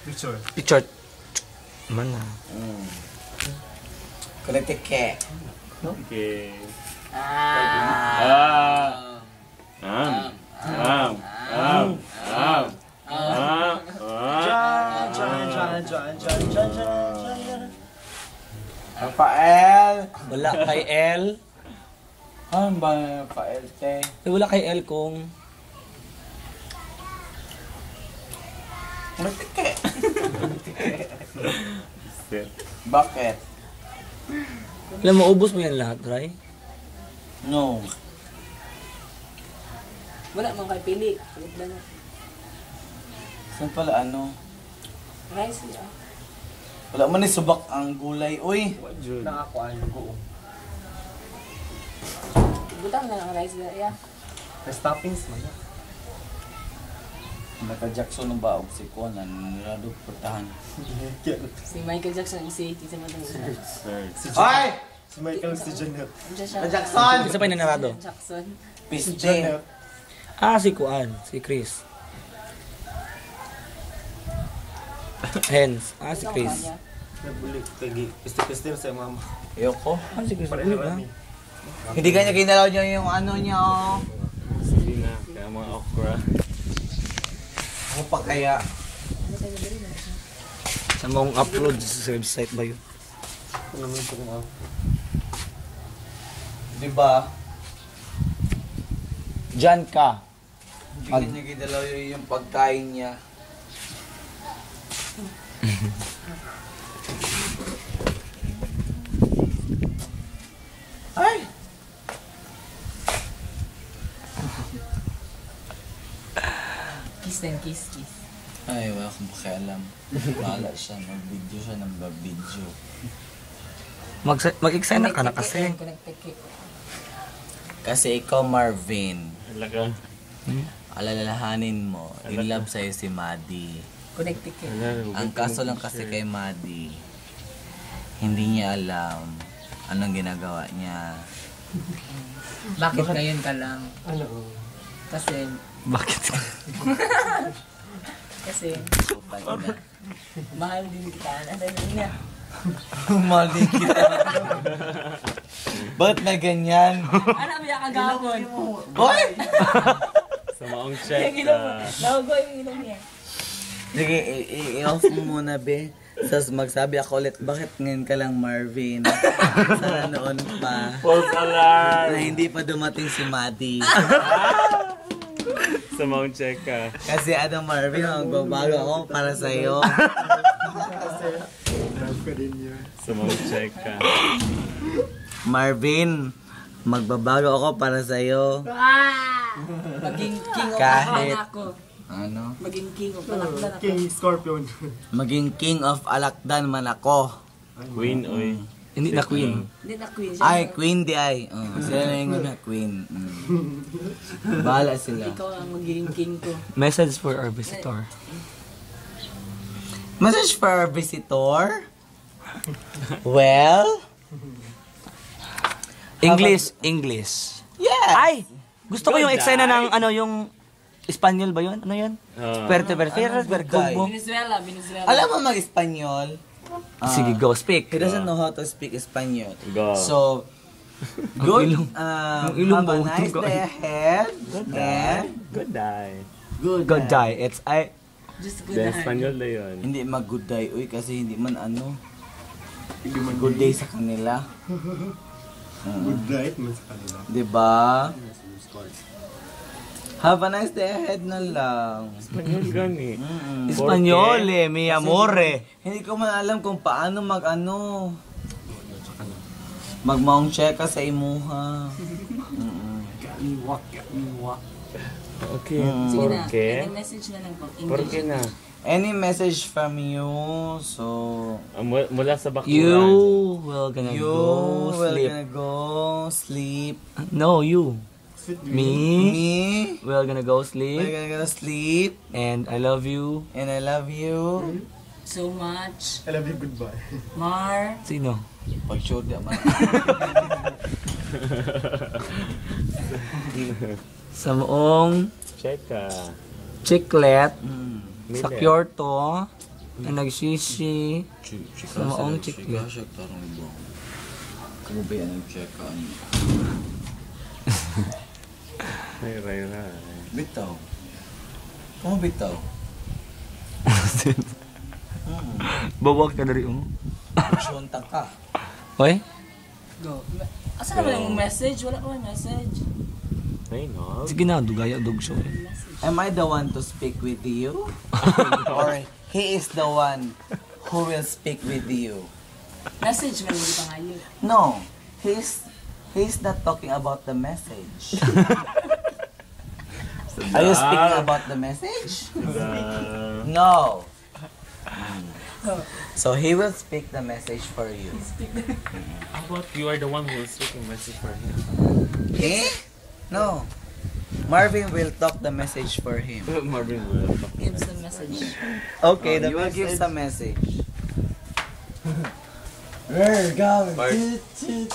Picture. Picture. Mana? Kolekte ke. Okay. Rafael. Wala kay L. Ano ba Rafael te? Wala kay L kung... Kolekte ke. Set. Bakit? Alam mo, ubos mo yan lahat, Ray? No. Wala man kay pili. Ulit lang. Saan pala ano? Rice ya. Wala man ni subak ang gulay. Uy. Nakakuan ko. Butang na ang rice ya. May toppings man. Naka-Jackson ng baog si Kuanan. Nilado putahan. Si Michael Jackson si sa matang. Ay! Si Michael si Janet. Jackson! Isa pa yung nanarado. Jackson. Piste. Ah, si Kuan. Si Chris. Hens. Ah, si Chris. Nabulik. Tagi. Piste-piste sa mama. Ayoko. Ah, si Chris. Pareho Ulit na. kami. Hindi kanya ginalaw niya yung ano niya oh. Sige na. Kaya mga okra. Ako pa kaya. Sa mong upload sa website ba yun? Ano naman ito kung Diba? Diyan ka. Hindi kanya ginalaw yung pagkain niya. Ay! Kiss then kiss. Ay, wala akong pakialam. Bahala siya. Mag-video siya ng video. Mag-excited ka na kasi. Connected cake. Kasi ikaw, Marvin, Talaga. alalahanin mo, in love sa'yo si Maddie. Connected cake. Ang kaso lang kasi kay Maddie, hindi niya alam anong ginagawa niya. Bakit ngayon ka lang? ano? Kasi Bakit? Upal na. mahal din kita. Ano na? Mali kita. Ba't na ganyan? Ano biya kagapon? Boy! Sa maong check. Nago yung ilong niya. Sige, i-off mo muna, be. Tapos magsabi ako ulit, bakit ngayon ka lang, Marvin? Sana noon pa. False alarm. Na hindi pa dumating si Maddie. Sa maong check ka. Kasi ano, Marvin, magbabago ako para sa'yo. Love ka din yun. Sa maong check ka. Marvin, magbabago ako para sa'yo. Maging king of Kahit- Alakdan ako. Ano? Maging king of Alakdan ako. King Scorpion. Maging king of Alakdan man ako. Queen, oy. Hindi na queen. Hindi na queen siya. Ay, queen di ay. Sila na yung na queen. Bahala sila. Ikaw ang magiging king ko. Message for our visitor. Message for our visitor? Well? English. Yes! Ay! Gusto ko yung eksena ng ano yung Espanyol ba yun? Ano yun? Perte, Vergogbo. Venezuela. Alam mo mag-Espanyol? Sige, go, speak. He doesn't know how to speak Espanyol. Go. So, good, ilong have a mo, nice tugo. day ahead. And Good day. Good die. It's I... Just The good night. Espanyol na yun. hindi mag-good day, uy, kasi hindi man ano. Hindi man good day sa kanila. Good night man sa kanila. Diba? Have a nice day ahead na lang. Espanyol gani. Espanyol mi amore. Hindi ko man alam kung paano mag-ano. Mag-mount check ka sa imuha. Iwak. Okay. Sige na. Porke? Any message na lang po. Porke English. na. Any message from you? So, Mula sa bakuran. You will gonna you go will sleep. gonna go sleep. No, you. Me Me, will gonna go we're sleep. gonna go sleep. And I love you. And I love you. So much. I love you, goodbye. Mar. Sino? Pag-show di man. Sa moong Check ka. chiclet sa Millet. Kyoto ang nagsisi. Sa maong chick yun. Siya tarong ibang. Kamu ba yan ang check ka? Ay, ray. Bitaw. Kamu bitaw? Bawag ka dari mo. Suntang ka. Oy? Go. Asa naman yung message? Wala ko yung message. Ay, no. Sige na, dugaya, dugso. Am I the one to speak with you? Or he is the one who will speak with you? Message man hindi pa ngayon. No, he's not talking about the message. Are you speaking about the message? No. So he will speak the message for you. How about you are the one who is speaking message for him? He? No. Marvin will talk the message for him. Marvin will. Gives the message. Okay, Oh, the you will gives give the message. Where, go. Bart. Tit.